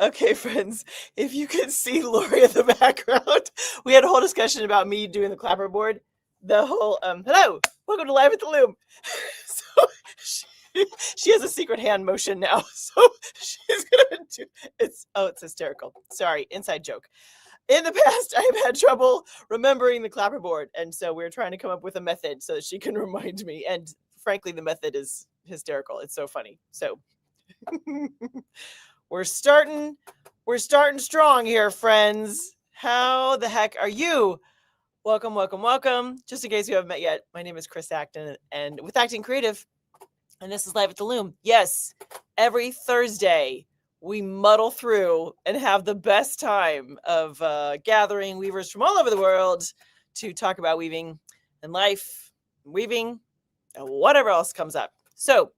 Okay, friends, if you could see Lori in the background, we had a whole discussion about me doing the clapperboard. The whole hello, welcome to Live at the Loom. So she has a secret hand motion now. So she's gonna do it's hysterical. Sorry, inside joke. In the past, I've had trouble remembering the clapperboard, and so we're trying to come up with a method so that she can remind me. And frankly, the method is hysterical. It's so funny. So we're starting strong here, friends. How the heck are you? Welcome, welcome, welcome. Just in case you haven't met yet, my name is Chris Acton, and with Acting Creative, and this is Live at the Loom. Yes, every Thursday we muddle through and have the best time of gathering weavers from all over the world to talk about weaving and life, weaving, and whatever else comes up. So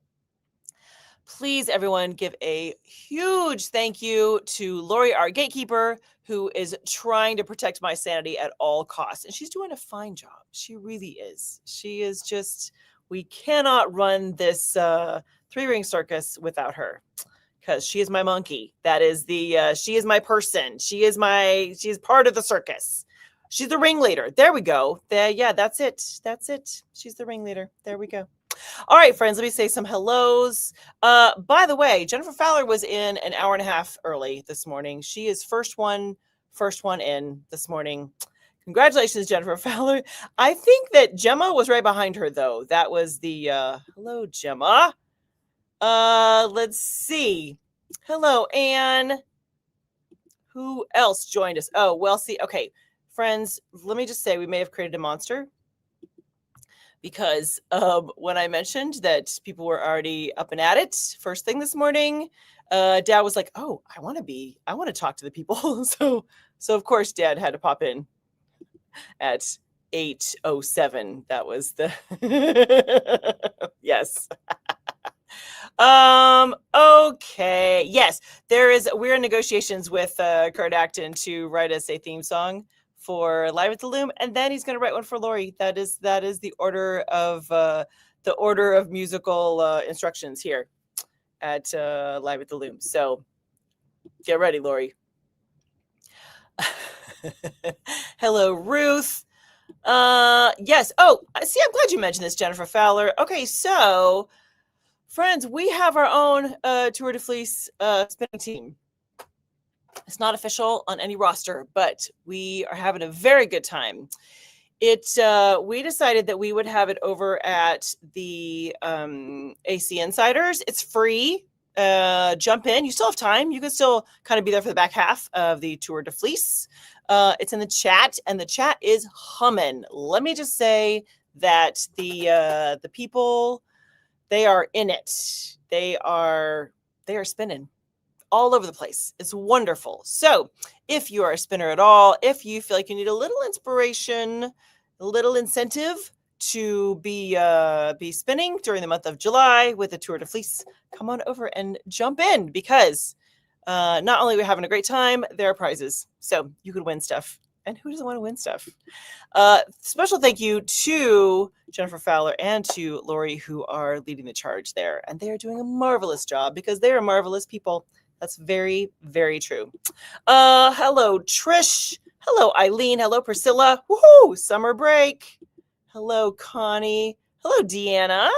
please, everyone, give a huge thank you to Lori, our gatekeeper, who is trying to protect my sanity at all costs. And she's doing a fine job. She really is. She is just, we cannot run this three-ring circus without her, because she is my monkey. That is she is my person. She is part of the circus. She's the ringleader. There we go. Yeah, that's it. She's the ringleader. There we go. All right, friends, let me say some hellos. By the way, Jennifer Fowler was in an hour and a half early this morning. She is first one in this morning. Congratulations, Jennifer Fowler. I think that Gemma was right behind her, though. That was the hello, Gemma. Let's see. Hello, Anne. Who else joined us? Oh, well, see. Okay, friends, let me just say we may have created a monster, because when I mentioned that people were already up and at it first thing this morning, Dad was like, "Oh, I want to talk to the people." so of course Dad had to pop in at 8:07. That was the yes. Okay. Yes, we're in negotiations with Kurt Acton to write us a theme song for Live at the Loom, and then he's going to write one for Lori. That is the order of musical instructions here at Live at the Loom. So get ready, Lori. Hello, Ruth. Yes. Oh, see, I'm glad you mentioned this, Jennifer Fowler. Okay, so friends, we have our own Tour de Fleece spinning team. It's not official on any roster, but we are having a very good time. We decided that we would have it over at the AC Insiders. It's free. Jump in. You still have time. You can still kind of be there for the back half of the Tour de Fleece. It's in the chat, and the chat is humming. Let me just say that the people, they are in it. They are spinning all over the place. It's wonderful. So if you are a spinner at all, if you feel like you need a little inspiration, a little incentive to be spinning during the month of July with the Tour de Fleece, come on over and jump in, because not only are we having a great time, there are prizes. So you could win stuff. And who doesn't want to win stuff? Special thank you to Jennifer Fowler and to Lori, who are leading the charge there. And they are doing a marvelous job, because they are marvelous people. That's very, very true. Hello, Trish. Hello, Eileen. Hello, Priscilla. Woohoo! Summer break. Hello, Connie. Hello, Deanna.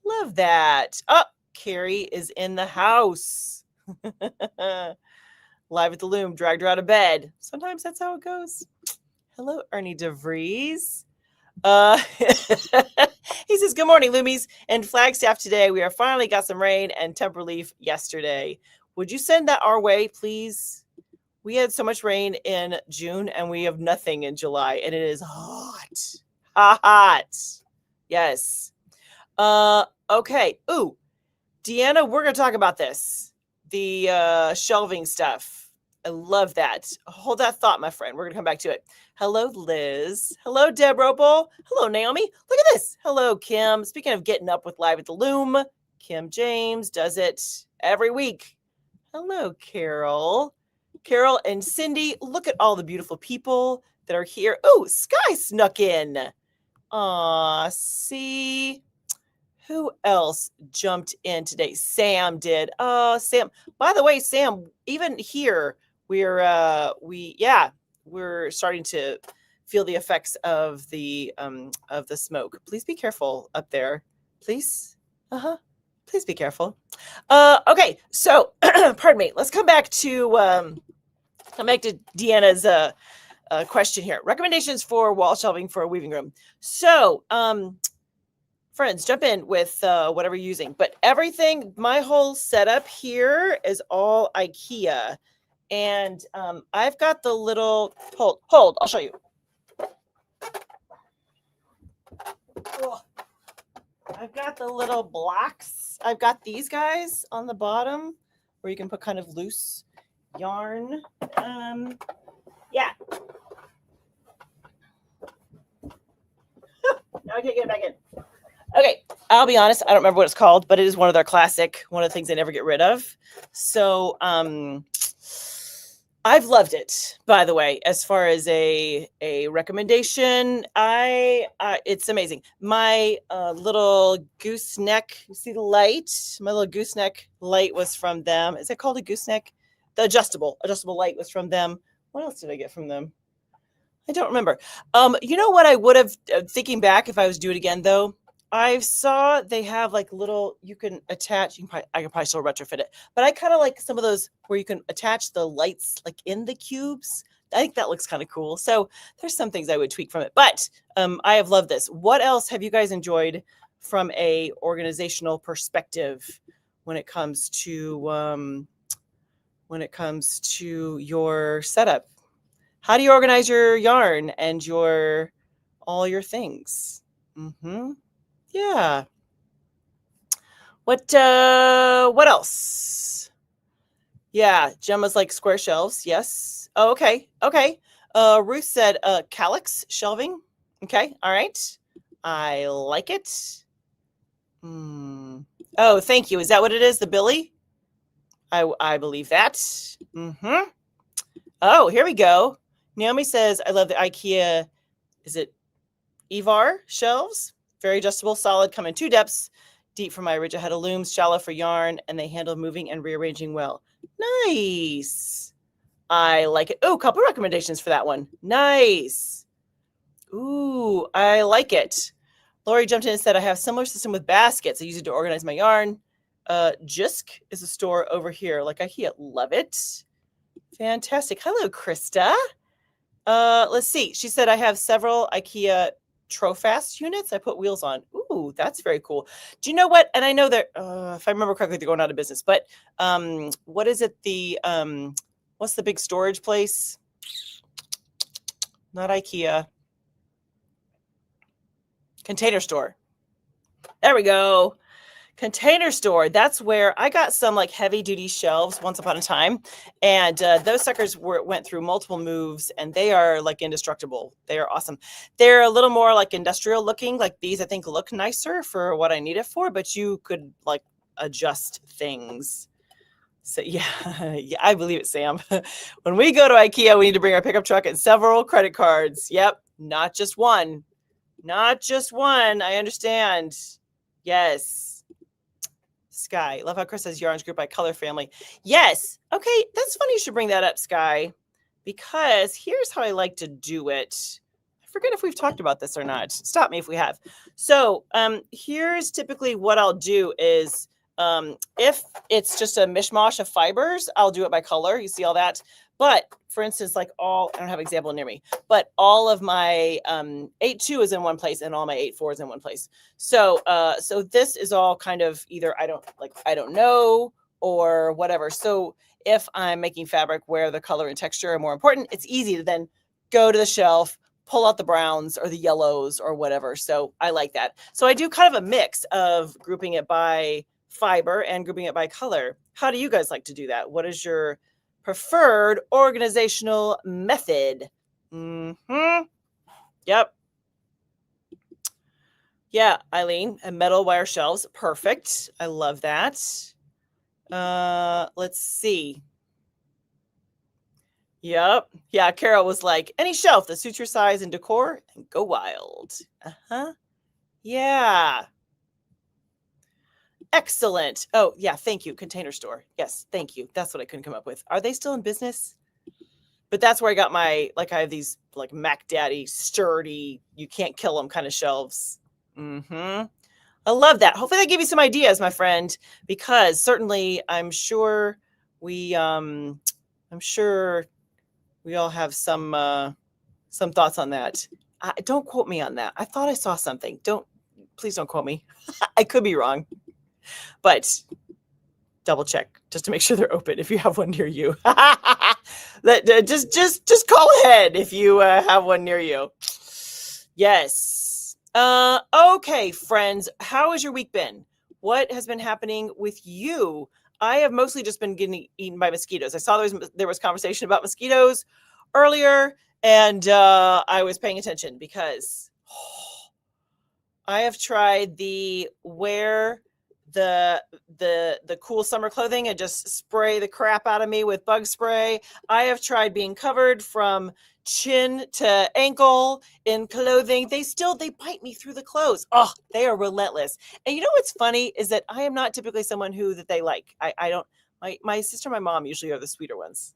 Love that. Oh, Carrie is in the house. Live at the Loom, dragged her out of bed. Sometimes that's how it goes. Hello, Ernie DeVries. He says, "Good morning, Loomies and Flagstaff. Today we are finally got some rain and temp relief yesterday. Would you send that our way, please? We had so much rain in June and we have nothing in July, and it is hot. Hot. Yes. Okay. Ooh, Deanna, we're going to talk about this. The shelving stuff. I love that. Hold that thought, my friend. We're going to come back to it. Hello, Liz. Hello, Deb Ropel. Hello, Naomi. Look at this. Hello, Kim. Speaking of getting up with Live at the Loom, Kim James does it every week. Hello, Carol. Carol and Cindy, look at all the beautiful people that are here. Oh, Sky snuck in. Aw, see. Who else jumped in today? Sam did. Sam. By the way, Sam, even here we're starting to feel the effects of the smoke. Please be careful up there. Please. Please be careful. Okay, so pardon me. Let's come back to Deanna's question here. Recommendations for wall shelving for a weaving room. So, friends, jump in with whatever you're using. But everything, my whole setup here is all IKEA. And I've got the little, hold, I'll show you. Oh, I've got the little blocks. I've got these guys on the bottom where you can put kind of loose yarn. Yeah. Now I can't get it back in. Okay, I'll be honest, I don't remember what it's called, but it is one of their classic, one of the things they never get rid of. So I've loved it, by the way, as far as a recommendation. It's amazing. My little gooseneck, you see the light? My little gooseneck light was from them. Is it called a gooseneck? The adjustable light was from them. What else did I get from them? I don't remember. You know what I would have, thinking back, if I was to do it again, though? I saw they have like little, you can attach, I can probably still retrofit it, but I kind of like some of those where you can attach the lights like in the cubes. I think that looks kind of cool. So there's some things I would tweak from it, but I have loved this. What else have you guys enjoyed from a organizational perspective when it comes to your setup? How do you organize your yarn and all your things? Yeah. What else? Yeah, Gemma's like square shelves. Yes. Oh, okay. Okay. Ruth said calyx shelving. Okay. All right. I like it. Oh, thank you. Is that what it is? The Billy? I believe that. Oh, here we go. Naomi says, I love the IKEA. Is it Evar shelves? Very adjustable, solid, come in 2 depths, deep for my rigid head of looms, shallow for yarn, and they handle moving and rearranging well. Nice. I like it. Oh, a couple recommendations for that one. Nice. Ooh, I like it. Lori jumped in and said, I have a similar system with baskets. I use it to organize my yarn. Jisk is a store over here, like IKEA. Love it. Fantastic. Hello, Krista. Let's see. She said, I have several IKEA Trofast units I put wheels on. Ooh, that's very cool. Do you know what? And I know that if I remember correctly, they're going out of business, but what is it? What's the big storage place? Not IKEA. Container Store. There we go. Container Store. That's where I got some like heavy duty shelves once upon a time. And those suckers went through multiple moves and they are like indestructible. They are awesome. They're a little more like industrial looking. Like these, I think, look nicer for what I need it for, but you could like adjust things. So yeah, yeah, I believe it, Sam. When we go to IKEA, we need to bring our pickup truck and several credit cards. Yep. Not just one. Not just one. I understand. Yes. Sky. Love how Chris says yarns group by color family. Yes. Okay. That's funny you should bring that up, Sky, because here's how I like to do it. I forget if we've talked about this or not. Stop me if we have. So here's typically what I'll do is if it's just a mishmash of fibers, I'll do it by color. You see all that? But for instance, like I don't have an example near me, but all of my 8-2 is in one place and all my 8-4 is in one place. So so this is all kind of either I don't know or whatever. So if I'm making fabric where the color and texture are more important, it's easy to then go to the shelf, pull out the browns or the yellows or whatever. So I like that. So I do kind of a mix of grouping it by fiber and grouping it by color. How do you guys like to do that? What is your preferred organizational method? Yep. Yeah, Eileen, and metal wire shelves. Perfect. I love that. Let's see. Yep. Yeah, Carol was like, any shelf that suits your size and decor and go wild. Yeah. Excellent. Oh, yeah. Thank you. Container Store. Yes. Thank you. That's what I couldn't come up with. Are they still in business? But that's where I got my, like, I have these like Mac Daddy sturdy, you can't kill them kind of shelves. Mm-hmm. I love that. Hopefully that gave you some ideas, my friend, because certainly I'm sure I'm sure we all have some thoughts on that. Don't quote me on that. I thought I saw something. Please don't quote me. I could be wrong, but double check just to make sure they're open if you have one near you. Just call ahead if you have one near you. Yes. Okay, friends, how has your week been? What has been happening with you? I have mostly just been getting eaten by mosquitoes. I saw there was conversation about mosquitoes earlier, and I was paying attention because I have tried the wear the cool summer clothing and just spray the crap out of me with bug spray. I have tried being covered from chin to ankle in clothing. They bite me through the clothes. Oh, they are relentless. And you know what's funny is that I am not typically someone that they like. I don't. My sister and my mom usually are the sweeter ones.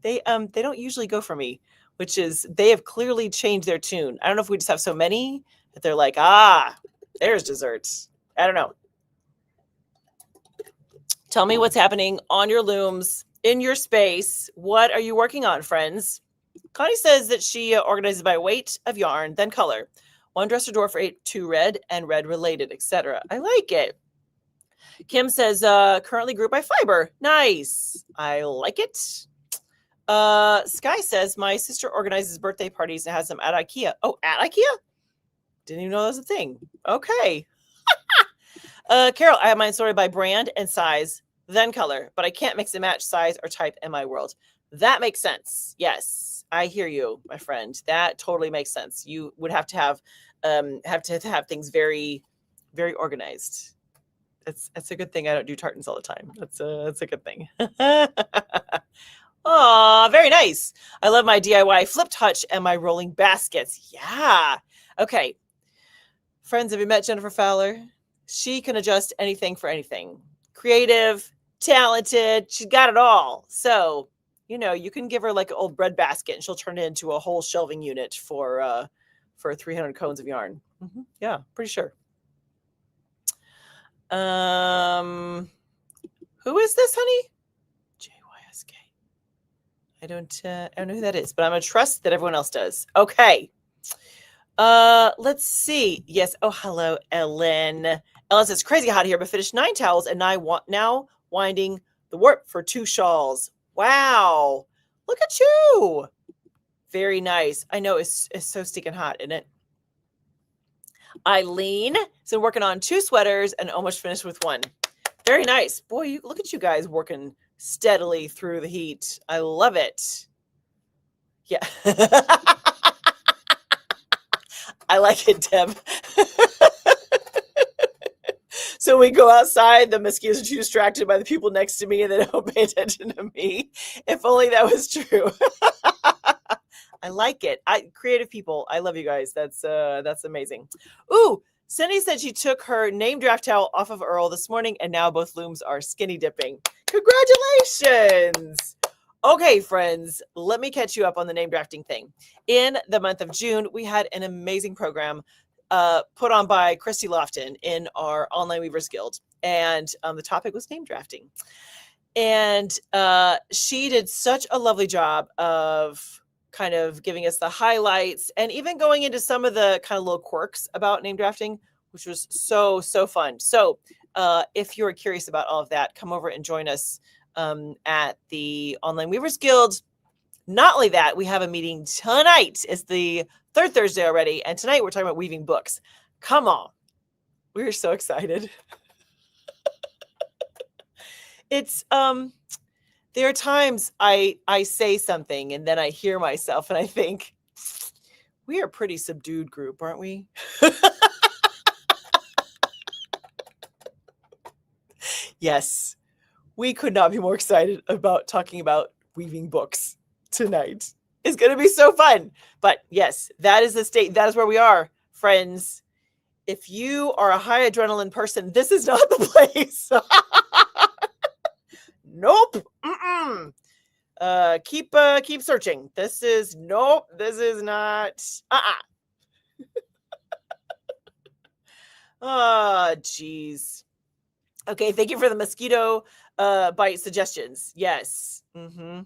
They don't usually go for me, which is they have clearly changed their tune. I don't know if we just have so many that they're like, there's desserts. I don't know. Tell me what's happening on your looms, in your space. What are you working on, friends? Connie says that she organizes by weight of yarn, then color. One dresser door for 8, 2 red, and red related, etc. I like it. Kim says, currently grouped by fiber. Nice. I like it. Sky says, my sister organizes birthday parties and has them at IKEA. Oh, at IKEA? Didn't even know that was a thing. Okay. Carol, I have mine sorted by brand and size, then color, but I can't mix and match size or type in my world. That makes sense. Yes, I hear you, my friend. That totally makes sense. You would have to have things very, very organized. That's a good thing. I don't do tartans all the time. That's a good thing. Aw, very nice. I love my DIY flip touch and my rolling baskets. Yeah. Okay. Friends, have you met Jennifer Fowler? She can adjust anything for anything. Creative, talented, she's got it all. So, you can give her like an old bread basket and she'll turn it into a whole shelving unit for 300 cones of yarn. Mm-hmm. Yeah, pretty sure. Who is this, honey? JYSK. I don't know who that is, but I'm going to trust that everyone else does. Okay. Let's see. Yes. Oh, hello, Ellen. Ellen says, crazy hot here, but finished 9 towels and now winding the warp for 2 shawls. Wow. Look at you. Very nice. I know it's so stinking hot, isn't it? Eileen has been working on 2 sweaters and almost finished with 1. Very nice. Boy, look at you guys working steadily through the heat. I love it. Yeah. I like it, Deb. So we go outside, the mosquitoes are too distracted by the people next to me and they don't pay attention to me. If only that was true. I like it. Creative people. I love you guys. That's amazing. Ooh, Cindy said she took her name draft towel off of Earl this morning and now both looms are skinny dipping. Congratulations. Okay, friends, let me catch you up on the name drafting thing. In the month of June, we had an amazing program put on by Christy Lofton in our Online Weavers Guild. And the topic was name drafting. And she did such a lovely job of kind of giving us the highlights and even going into some of the kind of little quirks about name drafting, which was so, so fun. So if you're curious about all of that, come over and join us at the Online Weavers Guild. Not only that, we have a meeting tonight. It's the 3rd Thursday already. And tonight we're talking about weaving books. Come on. We're so excited. It's, there are times I say something and then I hear myself and I think, we are a pretty subdued group, aren't we? Yes. We could not be more excited about talking about weaving books tonight. It's going to be so fun. But yes, that is the state. That is where we are, friends. if you are a high adrenaline person, this is not the place. Nope. Mm-mm. Keep searching. This is nope. This is not. Oh, geez. Okay, thank you for the mosquito bite suggestions. Yes. Mm-hmm.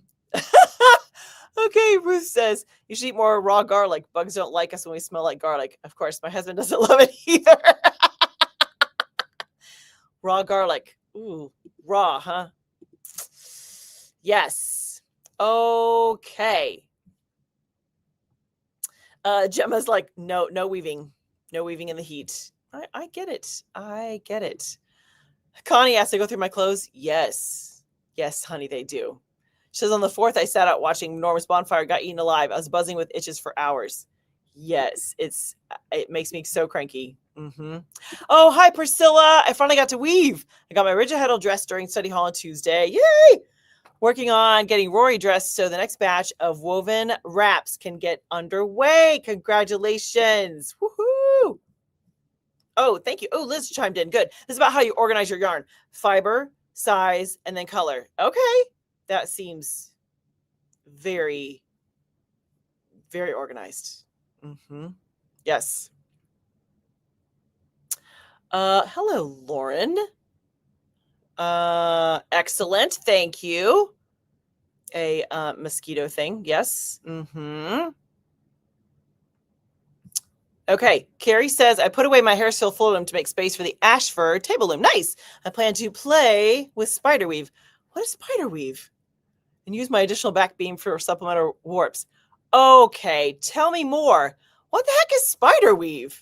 Okay, Ruth says you should eat more raw garlic. Bugs don't like us when we smell like garlic. Of course, my husband doesn't love it either. Raw garlic. Ooh, raw, huh? Yes. Okay. Gemma's like, no weaving. No weaving in the heat. I get it. I get it. Connie asked to go through my clothes. Yes. Yes, honey, they do. She says on the 4th, I sat out watching Norm's bonfire got eaten alive. I was buzzing with itches for hours. Yes, it makes me so cranky. Mm-hmm. Oh, hi, Priscilla. I finally got to weave. I got my Rigid Heddle dressed during study hall on Tuesday. Yay! Working on getting Rory dressed so the next batch of woven wraps can get underway. Congratulations. Woohoo! Oh, thank you. Oh, Liz chimed in. Good. This is about how you organize your yarn. Fiber, size, and then color. Okay. That seems very, very organized. Mm-hmm. Yes. Hello, Lauren. Excellent. Thank you. A mosquito thing. Yes. Mm-hmm. Okay, Carrie says, I put away my hair still full loom to make space for the Ashford table loom. Nice. I plan to play with spider weave. What is spider weave? And use my additional back beam for supplemental warps. Okay, tell me more. What the heck is spider weave?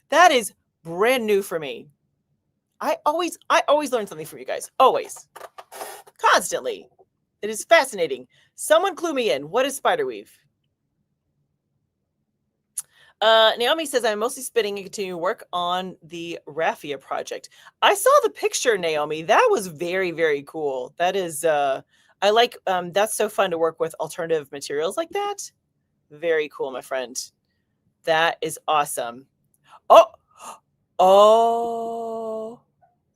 That is brand new for me. I always learn something from you guys. Always. Constantly. It is fascinating. Someone clue me in. What is spider weave? Naomi says, I'm mostly spinning and continue to work on the raffia project. I saw the picture, Naomi. That was very, very cool. That is, I like, that's so fun to work with alternative materials like that. Very cool, my friend. That is awesome. Oh,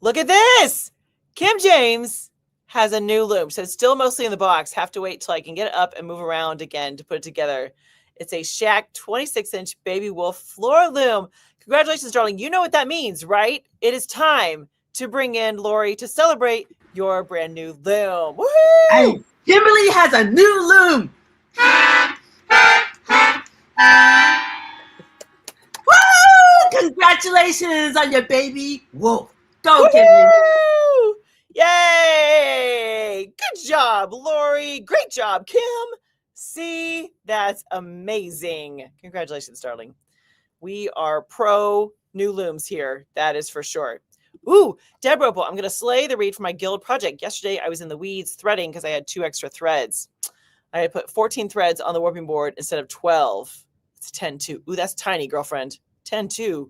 look at this. Kim James has a new loom. So it's still mostly in the box. Have to wait till I can get it up and move around again to put it together. It's a Shack 26-inch baby wolf floor loom. Congratulations, darling. You know what that means, right? It is time to bring in Lori to celebrate your brand new loom. Woohoo! And Kimberly has a new loom. Woo! Congratulations on your baby wolf. Go, Kimberly. Yay! Good job, Lori. Great job, Kim. See, that's amazing. Congratulations, darling. We are pro new looms here. That is for sure. Ooh, Deborah, I'm going to slay the read for my guild project. Yesterday, I was in the weeds threading because I had 2 extra threads. I had put 14 threads on the warping board instead of 12. It's 10-2. Ooh, that's tiny, girlfriend. 10-2.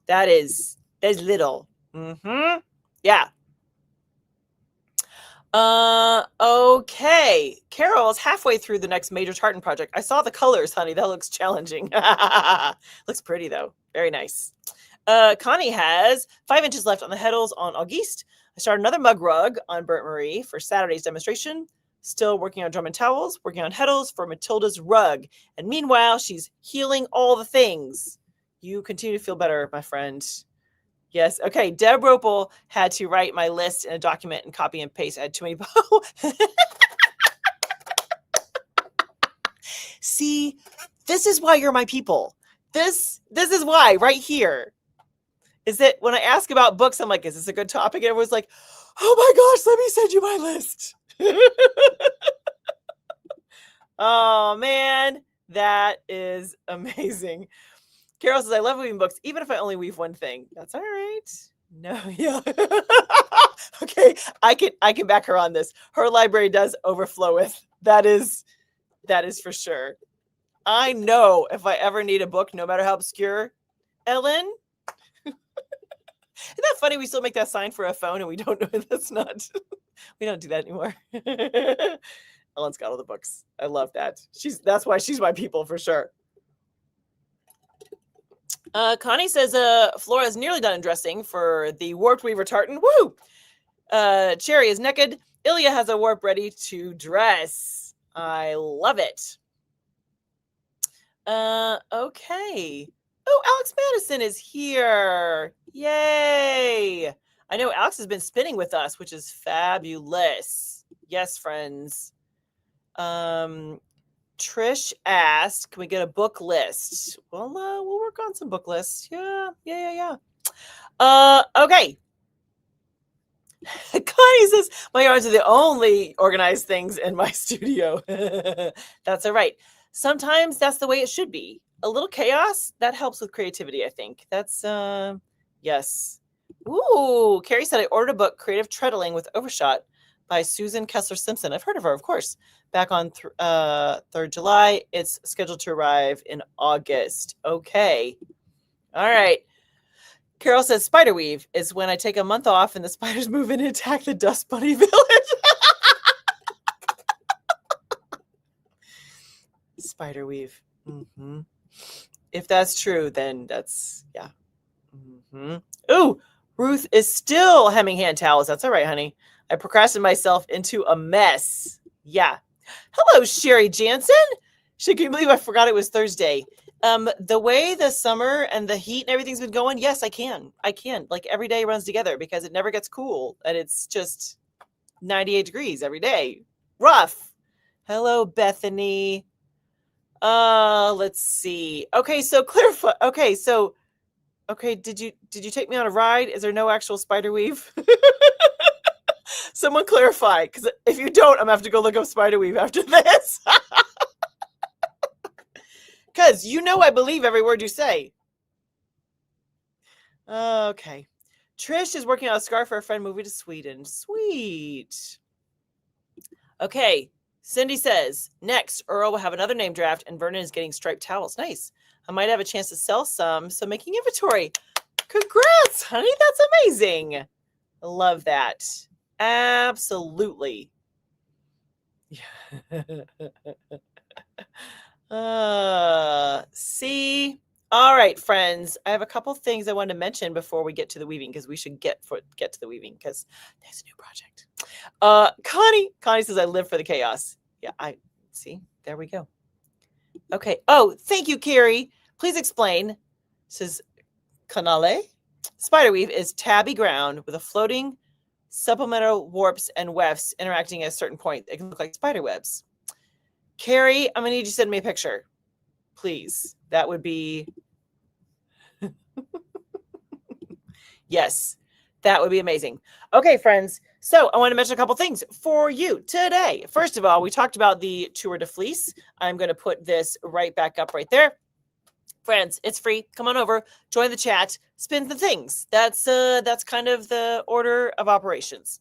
That's little. Mm-hmm. Yeah. Okay. Carol's halfway through the next major tartan project. I saw the colors, honey. That looks challenging. Looks pretty, though. Very nice. Connie has 5 inches left on the heddles on Auguste. I started another mug rug on Burnt Marie for Saturday's demonstration. Still working on drum and towels, working on heddles for Matilda's rug. And meanwhile, she's healing all the things. You continue to feel better, my friend. Yes. Okay. Deb Ropel had to write my list in a document and copy and paste. I had too many. See, this is why you're my people. This is why right here is that when I ask about books, I'm like, is this a good topic? And everyone's like, oh my gosh, let me send you my list. Oh man, that is amazing. Carol says, I love weaving books, even if I only weave one thing. That's all right. No, yeah. Okay, I can back her on this. Her library does overflow with. That is for sure. I know if I ever need a book, no matter how obscure, Ellen. Isn't that funny? We still make that sign for a phone and we don't know that's not. We don't do that anymore. Ellen's got all the books. I love that. That's why she's my people for sure. Connie says Flora is nearly done dressing for the warped weaver tartan. Woo! Cherry is naked. Ilya has a warp ready to dress. I love it. Okay. Oh, Alex Madison is here. Yay. I know Alex has been spinning with us, which is fabulous. Yes, friends. Trish asked, can we get a book list? Well, we'll work on some book lists. Yeah. Okay. Connie says, my yarns are the only organized things in my studio. That's all right. Sometimes that's the way it should be. A little chaos, that helps with creativity, I think. That's, yes. Ooh, Carrie said, I ordered a book, Creative Treadling with Overshot by Susan Kessler-Simpson. I've heard of her, of course. Back on 3rd July. It's scheduled to arrive in August. Okay. All right. Carol says spiderweave is when I take a month off and the spiders move in and attack the Dust Bunny village. Spiderweave. Mm-hmm. If that's true, then that's, yeah. Mm-hmm. Ooh, Ruth is still hemming hand towels. That's all right, honey. I procrastinated myself into a mess. Yeah. Hello, Sherry Jansen. Can you believe I forgot it was Thursday? The way the summer and the heat and everything's been going, yes, I can. Like every day runs together because it never gets cool and it's just 98 degrees every day. Rough. Hello, Bethany. Let's see. Okay, so clarify. Okay, did you take me on a ride? Is there no actual spider weave? Someone clarify, because if you don't, I'm gonna have to go look up spider weave after this. Because I believe every word you say. Okay. Trish is working on a scarf for a friend moving to Sweden. Sweet. Okay. Cindy says, next, Earl will have another name draft, and Vernon is getting striped towels. Nice. I might have a chance to sell some, so making inventory. Congrats, honey. That's amazing. I love that. Absolutely. See? All right, friends. I have a couple things I wanted to mention before we get to the weaving, because we should get to the weaving because there's a new project. Connie says I live for the chaos. Yeah, I see. There we go. Okay. Oh, thank you, Carrie. Please explain. Says Canale. Spiderweave is tabby ground with a floating supplemental warps and wefts interacting at a certain point. It can look like spider webs. Carrie, I'm gonna need you to send me a picture, please. That would be yes, that would be amazing. Okay, friends. So I want to mention a couple things for you today. First of all, we talked about the Tour de Fleece. I'm going to put this right back up right there. Friends, it's free. Come on over, join the chat, spin the things. That's kind of the order of operations.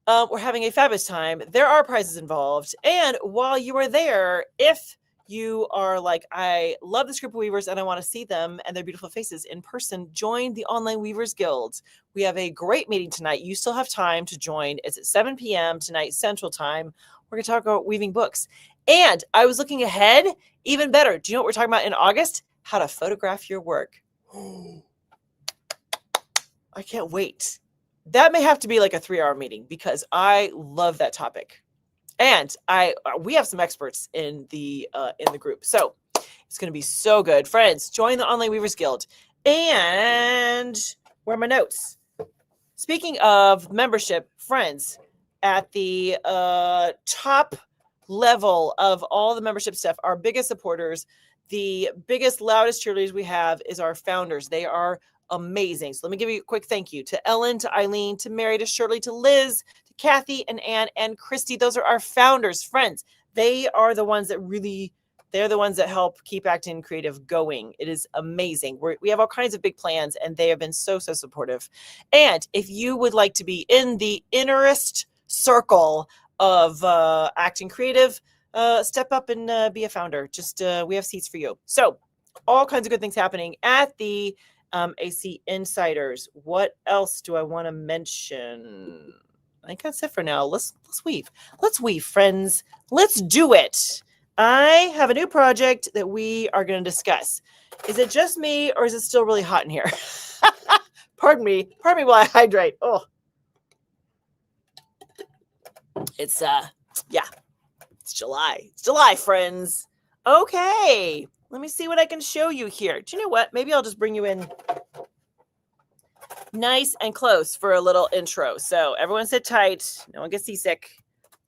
We're having a fabulous time. There are prizes involved. And while you are there, if you are like, I love this group of weavers and I want to see them and their beautiful faces in person, join the Online Weavers Guild. We have a great meeting tonight. You still have time to join. It's at 7 p.m. tonight, Central Time. We're going to talk about weaving books. And I was looking ahead, even better. Do you know what we're talking about in August? How to photograph your work. I can't wait. That may have to be like a 3-hour meeting because I love that topic. And we have some experts in the group. So it's going to be so good. Friends, join the Online Weavers Guild. And where are my notes? Speaking of membership, friends, at the top level of all the membership stuff, our biggest supporters, the biggest, loudest cheerleaders we have is our founders. They are amazing. So let me give you a quick thank you to Ellen, to Eileen, to Mary, to Shirley, to Liz, to Kathy and Ann and Christy. Those are our founders, friends. They are the ones that they're the ones that help keep Acting Creative going. It is amazing. We have all kinds of big plans and they have been so supportive. And if you would like to be in the innerest circle of Acting Creative, step up and be a founder. Just we have seats for you. So all kinds of good things happening at the AC Insiders. What else do I want to mention? I think that's it for now. Let's weave. Let's weave, friends. Let's do it. I have a new project that we are going to discuss. Is it just me or is it still really hot in here? Pardon me while I hydrate. Oh, it's yeah, it's July. It's July, friends. Okay, let me see what I can show you here. Do you know what? Maybe I'll just bring you in nice and close for a little intro. So everyone sit tight. No one gets seasick.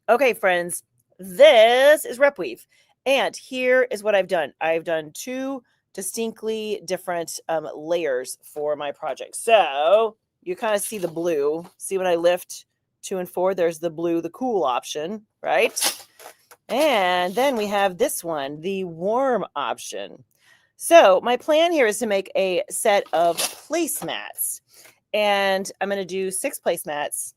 Okay, friends, this is rep weave. And here is what I've done. I've done 2 distinctly different layers for my project. So you kind of see the blue. See when I lift 2 and 4, there's the blue, the cool option, right? And then we have this one, the warm option. So my plan here is to make a set of placemats. And I'm going to do 6 placemats.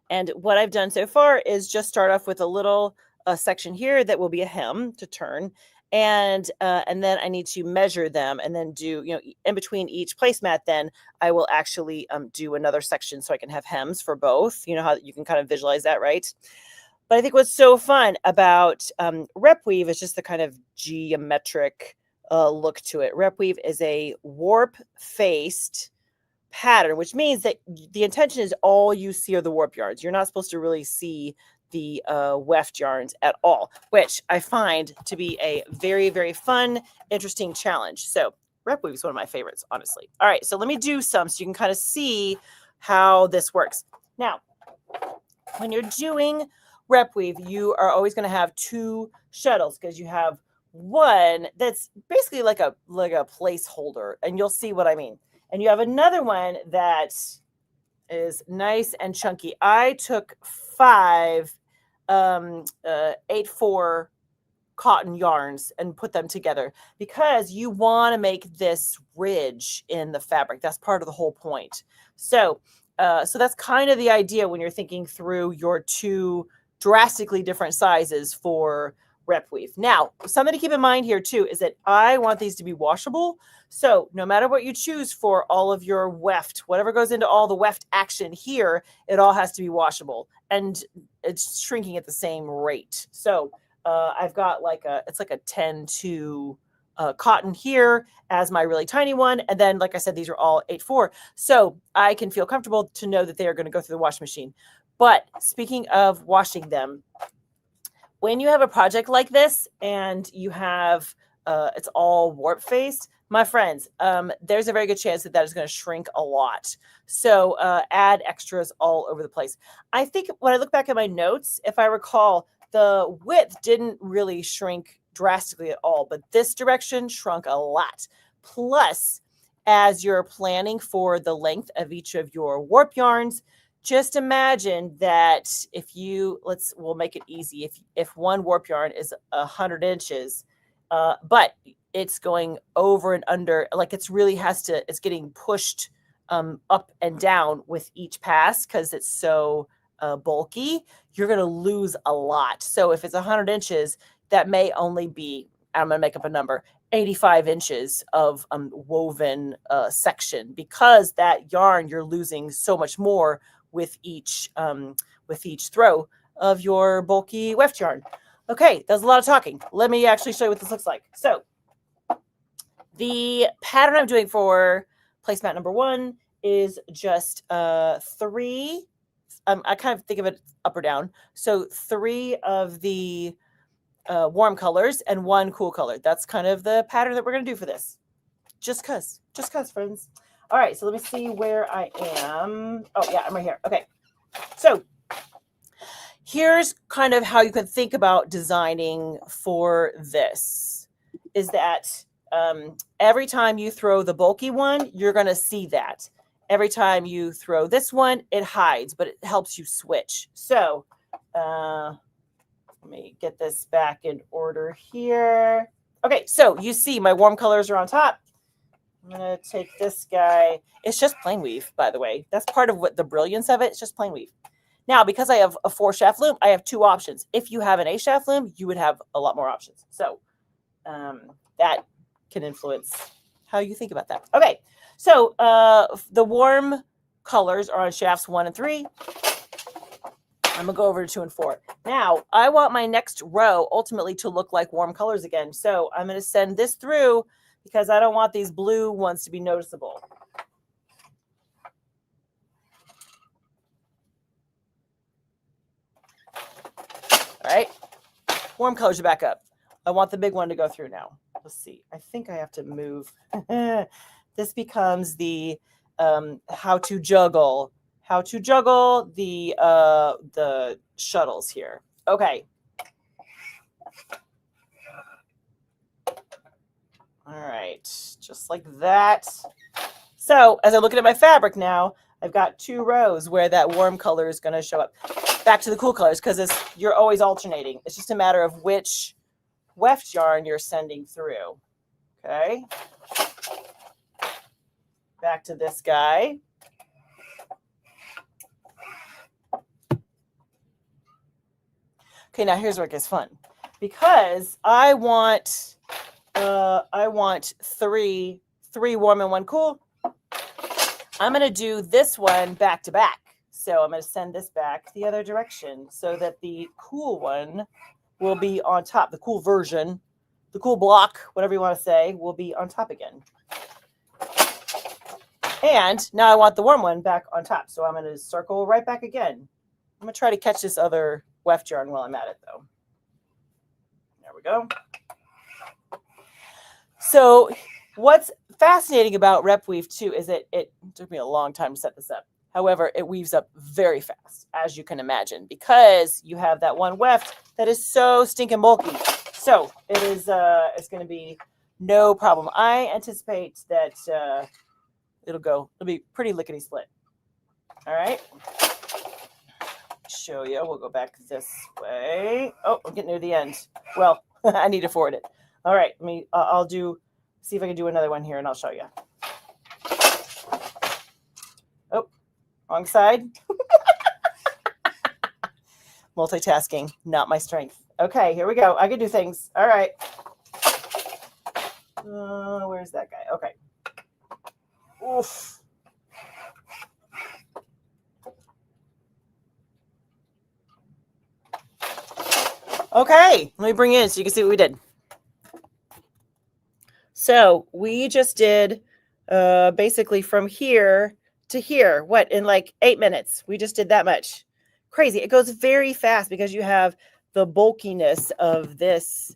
And what I've done so far is just start off with a little section here that will be a hem to turn. And then I need to measure them and then do, in between each placemat, then I will actually do another section so I can have hems for both. You know how you can kind of visualize that, right? But I think what's so fun about rep weave is just the kind of geometric look to it. Rep weave is a warp-faced pattern, which means that the intention is all you see are the warp yarns. You're not supposed to really see the weft yarns at all, which I find to be a very, very fun, interesting challenge. So rep weave is one of my favorites, honestly. All right, so let me do some so you can kind of see how this works. Now, when you're doing rep weave, you are always going to have 2 shuttles because you have one that's basically like a placeholder, and you'll see what I mean. And you have another one that is nice and chunky. I took 5 8/4 cotton yarns and put them together because you want to make this ridge in the fabric. That's part of the whole point. So that's kind of the idea when you're thinking through your 2 drastically different sizes for rep weave. Now, something to keep in mind here too is that I want these to be washable. So no matter what you choose for all of your weft, whatever goes into all the weft action here, it all has to be washable and it's shrinking at the same rate. So I've got it's like a 10-2 cotton here as my really tiny one. And then, like I said, these are all 8/4. So I can feel comfortable to know that they are going to go through the washing machine. But speaking of washing them, when you have a project like this and you have it's all warp faced, my friends, there's a very good chance that is going to shrink a lot. So add extras all over the place. I think when I look back at my notes, if I recall, the width didn't really shrink drastically at all, but this direction shrunk a lot. Plus, as you're planning for the length of each of your warp yarns, just imagine that if we'll make it easy. If one warp yarn is 100 inches, but it's going over and under, like it's getting pushed up and down with each pass because it's so bulky, you're going to lose a lot. So if it's 100 inches, that may only be, I'm going to make up a number, 85 inches of woven section, because that yarn, you're losing so much more with each throw of your bulky weft yarn. Okay, that's a lot of talking. Let me actually show you what this looks like. So the pattern I'm doing for placemat number 1 is just 3. I kind of think of it up or down. So 3 of the warm colors and 1 cool color. That's kind of the pattern that we're going to do for this. Just cause, friends. All right, so let me see where I am. Oh, yeah, I'm right here. Okay, so here's kind of how you can think about designing for this, is that every time you throw the bulky one, you're going to see that. Every time you throw this one, it hides, but it helps you switch. So let me get this back in order here. Okay, so you see my warm colors are on top. I'm going to take this guy. It's just plain weave, by the way. That's part of what the brilliance of it. It's just plain weave. Now, because I have a 4-shaft loom, I have 2 options. If you have an 8-shaft loom, you would have a lot more options. So that can influence how you think about that. Okay, so the warm colors are on shafts 1 and 3. I'm going to go over to 2 and 4. Now, I want my next row ultimately to look like warm colors again. So I'm going to send this through because I don't want these blue ones to be noticeable. All right, warm colors are back up. I want the big one to go through now. Let's see. I think I have to move. This becomes the how to juggle the shuttles here. Okay. All right, just like that. So as I'm looking at my fabric now, I've got 2 rows where that warm color is going to show up. Back to the cool colors, because you're always alternating. It's just a matter of which weft yarn you're sending through. Okay. Back to this guy. Okay, now here's where it gets fun. Because I want 3 warm and 1 cool. I'm going to do this one back to back. So I'm going to send this back the other direction so that the cool one will be on top. The cool version, the cool block, whatever you want to say, will be on top again. And now I want the warm one back on top. So I'm going to circle right back again. I'm going to try to catch this other weft yarn while I'm at it, though. There we go. So what's fascinating about rep weave too is that it took me a long time to set this up. However, it weaves up very fast, as you can imagine, because you have that one weft that is so stinking bulky. So it is it's going to be no problem. I anticipate that it'll be pretty lickety split. All right. Show you. We'll go back this way. Oh, I'm getting near the end. Well, I need to forward it. All right. I'll see if I can do another one here and I'll show you. Oh, wrong side. Multitasking, not my strength. Okay, here we go. I can do things. All right. Where's that guy? Okay. Oof. Okay, let me bring it in so you can see what we did. So we just did basically from here to here, what, in like 8 minutes. We just did that much. Crazy. It goes very fast because you have the bulkiness of this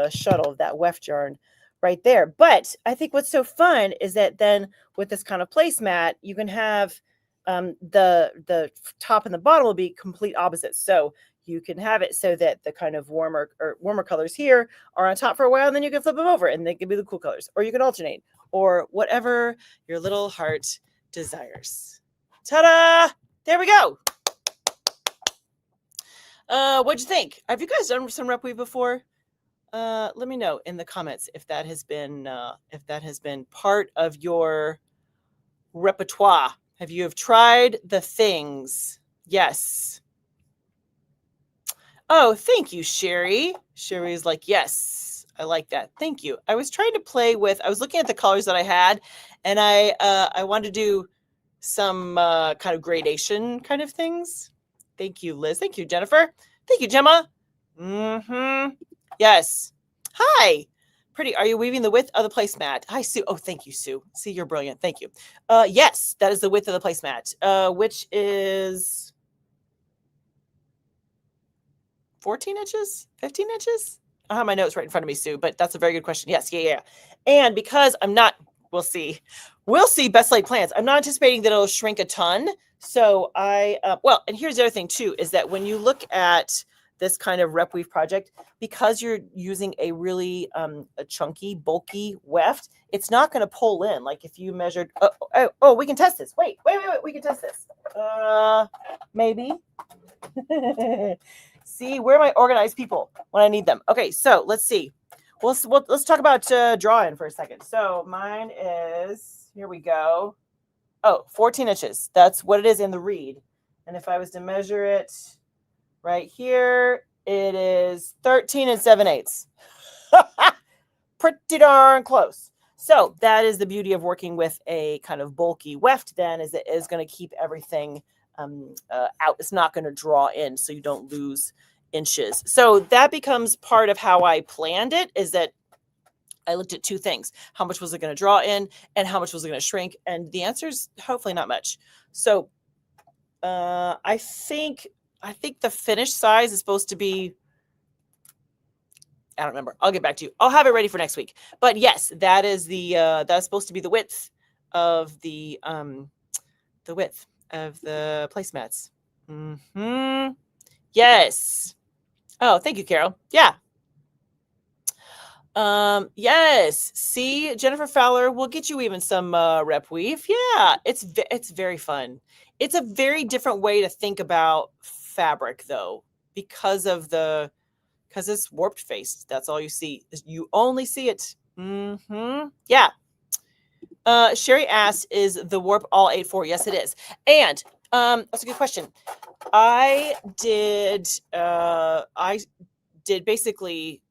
shuttle, that weft yarn right there. But I think what's so fun is that then with this kind of placemat, you can have the top and the bottom will be complete opposites. So you can have it so that the kind of warmer colors here are on top for a while, and then you can flip them over and they can be the cool colors, or you can alternate, or whatever your little heart desires. Ta-da! There we go. What'd you think? Have you guys done some rep weave before? Let me know in the comments if that has been part of your repertoire. Have you tried the things? Yes. Oh, thank you, Sherry. Sherry's like, yes, I like that. Thank you. I was trying to play with, I was looking at the colors that I had, and I wanted to do some kind of gradation kind of things. Thank you, Liz. Thank you, Jennifer. Thank you, Gemma. Yes. Hi. Pretty. Are you weaving the width of the placemat? Hi, Sue. Oh, thank you, Sue. See, you're brilliant. Thank you. Yes, that is the width of the placemat, which is 14 inches, 15 inches. I have my notes right in front of me, Sue, but that's a very good question. Yes. Yeah. And because I'm not, we'll see best laid plans. I'm not anticipating that it'll shrink a ton. So well, and here's the other thing too, is that when you look at this kind of rep weave project, because you're using a really a chunky, bulky weft, it's not going to pull in. Like if you measured, oh, we can test this. Wait, we can test this. Maybe. See, where are my organized people when I need them? Okay, so let's see. Let's talk about drawing for a second. So mine is, here we go. Oh, 14 inches. That's what it is in the reed. And if I was to measure it right here, it is 13 7/8. Pretty darn close. So that is the beauty of working with a kind of bulky weft then, is it is going to keep everything out. It's not going to draw in, so you don't lose inches. So that becomes part of how I planned it, is that I looked at two things. How much was it going to draw in and how much was it going to shrink? And the answer is hopefully not much. So I think the finished size is supposed to be, I don't remember. I'll get back to you. I'll have it ready for next week. But yes, that is that's supposed to be the width of the placemats. Yes. Oh, thank you, Carol. Yeah. Yes. See, Jennifer Fowler, we'll get you even some rep weave. Yeah, it's very fun. It's a very different way to think about fabric, though, because it's warped faced. That's all you see. You only see it. Yeah. Sherry asked, "Is the warp all 8-4?" Yes, it is. And that's a good question. I did basically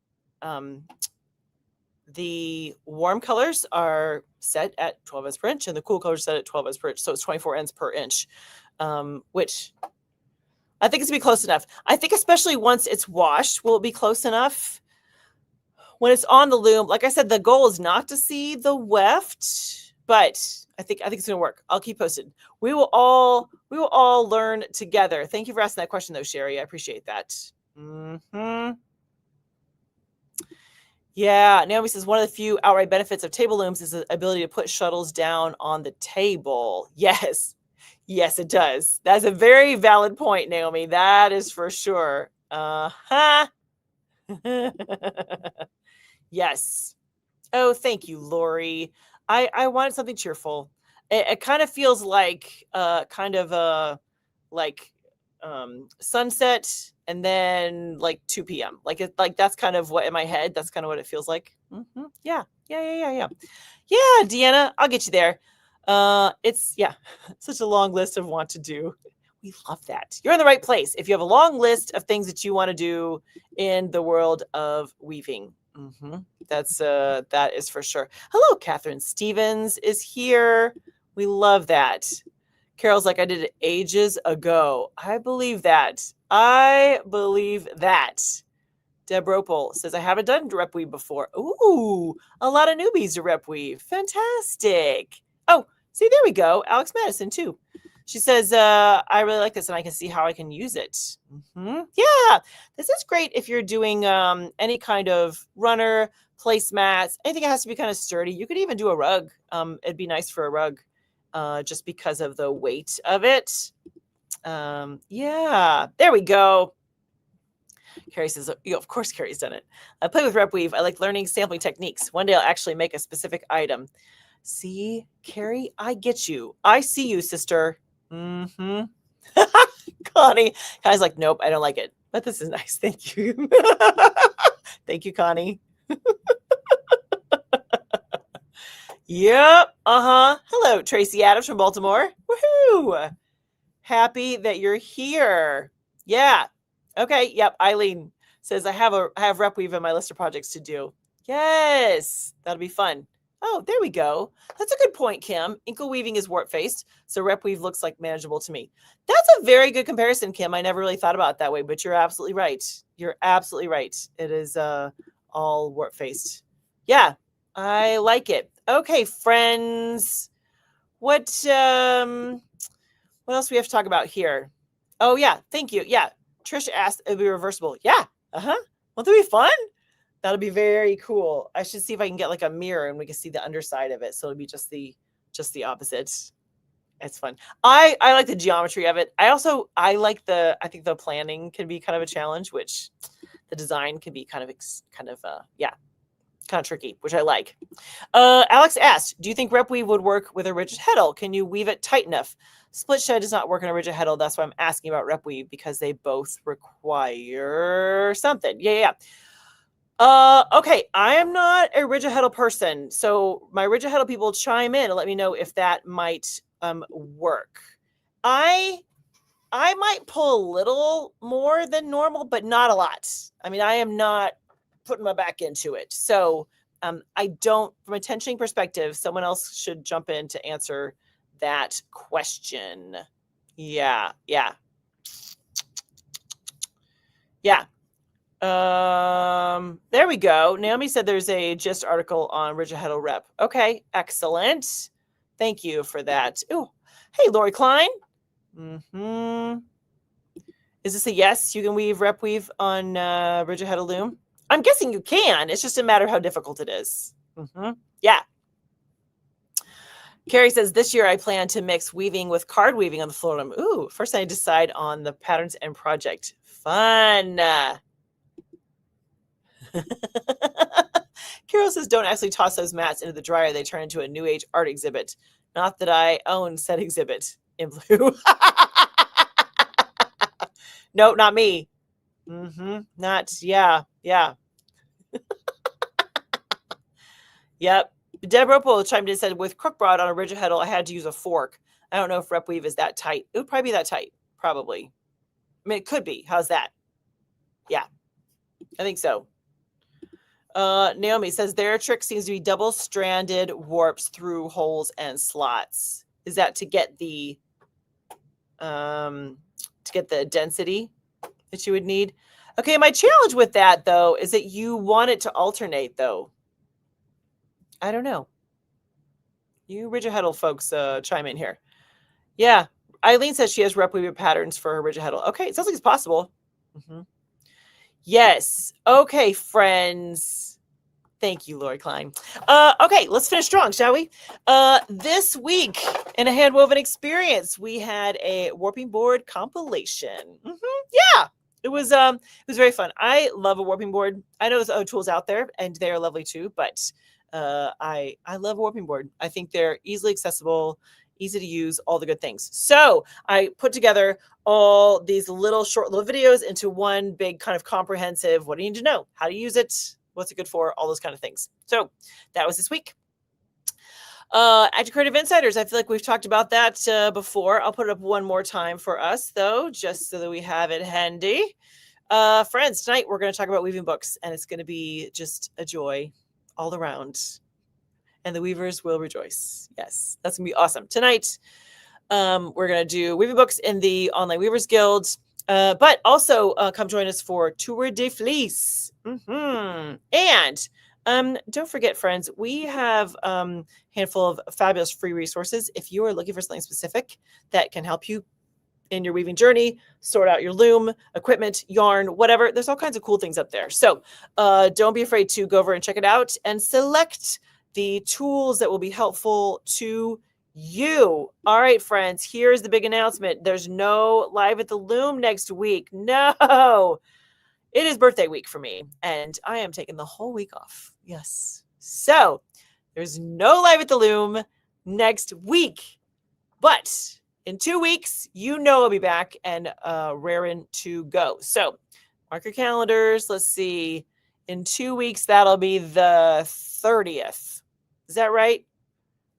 the warm colors are set at 12 ends per inch and the cool colors set at 12 ends per inch. So it's 24 ends per inch, which I think it's going to be close enough. I think especially once it's washed, will it be close enough? When it's on the loom, like I said, the goal is not to see the weft, but I think it's going to work. I'll keep posted. We will all learn together. Thank you for asking that question, though, Sherry. I appreciate that. Yeah, Naomi says one of the few outright benefits of table looms is the ability to put shuttles down on the table. Yes, it does. That's a very valid point, Naomi. That is for sure. Yes. Oh, thank you, Lori. I wanted something cheerful. It kind of feels like sunset and then like 2 p.m. Like that's kind of what in my head. That's kind of what it feels like. Yeah. Yeah, Deanna, I'll get you there. It's such a long list of want to do. We love that. You're in the right place. If you have a long list of things that you want to do in the world of weaving. That is for sure. Hello, Catherine Stevens is here. We love that. Carol's like, I did it ages ago. I believe that. Deb Ropel says, I haven't done rep weave before. Ooh, a lot of newbies to rep weave. Fantastic. Oh, see, there we go. Alex Madison, too. She says, I really like this and I can see how I can use it. Yeah, this is great if you're doing any kind of runner, placemats, anything that has to be kind of sturdy. You could even do a rug. It'd be nice for a rug just because of the weight of it. Yeah, there we go. Carrie says, of course Carrie's done it. I play with rep weave. I like learning sampling techniques. One day I'll actually make a specific item. See, Carrie, I get you. I see you, sister. Connie's like, nope, I don't like it. But this is nice. Thank you. Thank you, Connie. Yep. Hello, Tracy Adams from Baltimore. Woohoo! Happy that you're here. Yeah. Okay. Yep. Eileen says I have rep weave in my list of projects to do. Yes, that'll be fun. Oh, there we go. That's a good point, Kim. Inkle weaving is warp faced, so rep weave looks like manageable to me. That's a very good comparison, Kim. I never really thought about it that way, but you're absolutely right. You're absolutely right. It is all warp faced. Yeah, I like it. Okay, friends. What else do we have to talk about here? Oh yeah, thank you. Yeah, Trisha asked if it'd be reversible. Yeah. Won't that be fun? That'll be very cool. I should see if I can get like a mirror and we can see the underside of it. So it'll be just the opposite. It's fun. I like the geometry of it. I like I think the planning can be kind of a challenge, which the design can be kind of tricky, which I like. Alex asked, do you think rep weave would work with a rigid heddle? Can you weave it tight enough? Split shed does not work in a rigid heddle. That's why I'm asking about rep weave, because they both require something. Yeah. Okay, I am not a rigid heddle person, so my rigid heddle people chime in and let me know if that might work. I might pull a little more than normal, but not a lot. I mean, I am not putting my back into it. So I don't, from a tensioning perspective, someone else should jump in to answer that question. Yeah. There we go. Naomi said there's a gist article on Rigid Heddle Rep. Okay, excellent. Thank you for that. Oh, hey, Lori Klein. Is this a yes? You can weave rep weave on Rigid Heddle Loom? I'm guessing you can. It's just a matter of how difficult it is. Yeah. Carrie says, this year I plan to mix weaving with card weaving on the floor. Ooh, first I decide on the patterns and project. Fun. Carol says, don't actually toss those mats into the dryer. They turn into a new age art exhibit. Not that I own said exhibit in blue. No, not me. Not, yeah. Yep. Deborah Pohl chimed in and said, with crook broad on a rigid heddle, I had to use a fork. I don't know if rep weave is that tight. It would probably be that tight. Probably. I mean, it could be. How's that? Yeah, I think so. Naomi says their trick seems to be double-stranded warps through holes and slots. Is that to get the density that you would need? Okay, my challenge with that though is that you want it to alternate though. I don't know. You rigid heddle folks chime in here. Yeah, Eileen says she has rep weaver patterns for her rigid heddle. Okay, it sounds like it's possible. Yes. Okay, friends. Thank you, Lori Klein. Okay, let's finish strong, shall we? This week in a handwoven experience, we had a warping board compilation. Yeah, it was very fun. I love a warping board. I know there's other tools out there, and they are lovely too. But I love a warping board. I think they're easily accessible, easy to use, all the good things. So I put together all these short little videos into one big kind of comprehensive, what do you need to know? How to use it? What's it good for? All those kind of things. So that was this week. Active Creative Insiders. I feel like we've talked about that before. I'll put it up one more time for us though, just so that we have it handy. Friends, tonight we're going to talk about weaving books, and it's going to be just a joy all around. And the weavers will rejoice. Yes, that's going to be awesome. Tonight, we're going to do weaving books in the Online Weavers Guild, but also come join us for Tour de Fleece. And don't forget, friends, we have a handful of fabulous free resources. If you are looking for something specific that can help you in your weaving journey, sort out your loom, equipment, yarn, whatever, there's all kinds of cool things up there. So don't be afraid to go over and check it out and select the tools that will be helpful to you. All right, friends, here's the big announcement. There's no Live at the Loom next week. No, it is birthday week for me, and I am taking the whole week off. Yes. So there's no Live at the Loom next week, but in 2 weeks, I'll be back and raring to go. So mark your calendars. Let's see. In 2 weeks, that'll be the 30th. Is that right?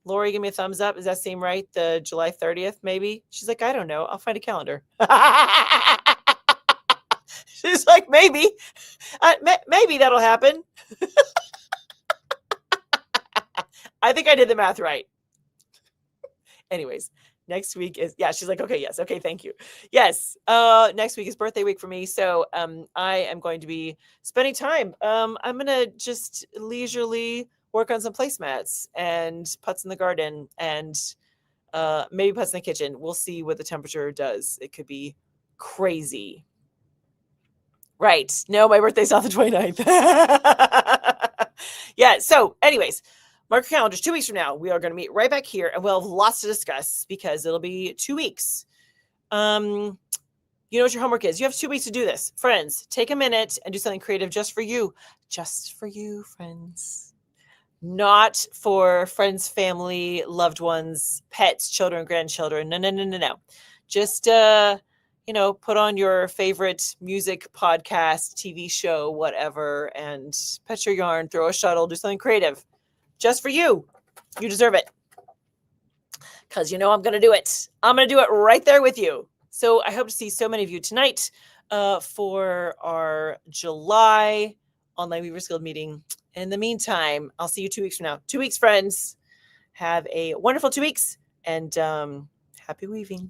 Lori, give me a thumbs up. Does that seem right? The July 30th, maybe? She's like, I don't know. I'll find a calendar. She's like, maybe. Maybe that'll happen. I think I did the math right. Anyways, next week is, she's like, okay, yes. Okay, thank you. Yes, next week is birthday week for me. So I am going to be spending time. I'm going to just leisurely work on some placemats and putts in the garden and maybe putts in the kitchen. We'll see what the temperature does. It could be crazy. Right. No, my birthday's not the 29th. Yeah. So anyways, mark your calendars. 2 weeks from now, we are going to meet right back here, and we'll have lots to discuss because it'll be 2 weeks. You know what your homework is. You have 2 weeks to do this. Friends, take a minute and do something creative just for you. Just for you, friends. Not for friends, family, loved ones, pets, children, grandchildren. No. Just, put on your favorite music, podcast, TV show, whatever, and pet your yarn, throw a shuttle, do something creative. Just for you. You deserve it. Because I'm going to do it. I'm going to do it right there with you. So I hope to see so many of you tonight for our July Online Weavers Guild meeting. In the meantime, I'll see you 2 weeks from now. 2 weeks, friends. Have a wonderful 2 weeks, and happy weaving.